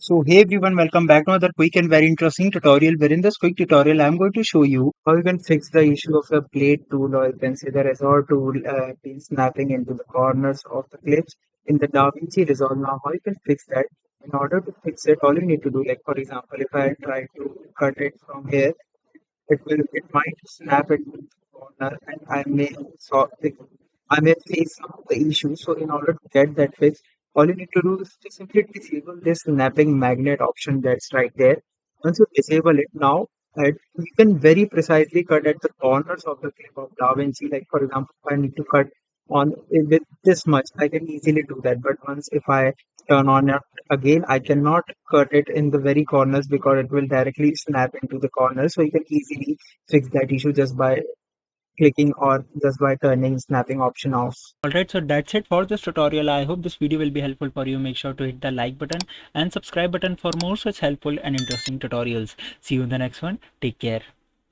So hey everyone, welcome back to another quick and very interesting tutorial. Where in this quick tutorial, I'm going to show you how you can fix the issue of the blade tool, or you can say the resort tool being snapping into the corners of the clips in the DaVinci Resolve. Now, how you can fix that? In order to fix it, all you need to do, like for example, if I try to cut it from here, it might snap it to the corner, and I may face some of the issues. So in order to get that fixed, all you need to do is to simply disable this snapping magnet option that's right there. Once you disable it now, you can very precisely cut at the corners of the clip of DaVinci. Like for example, if I need to cut on with this much, I can easily do that. But once if I turn on it again, I cannot cut it in the very corners because it will directly snap into the corners. So you can easily fix that issue just by clicking or just by turning snapping option off. Alright, so that's it for this tutorial. I hope this video will be helpful for you. Make sure to hit the like button and subscribe button for more such helpful and interesting tutorials. See you in the next one. Take care.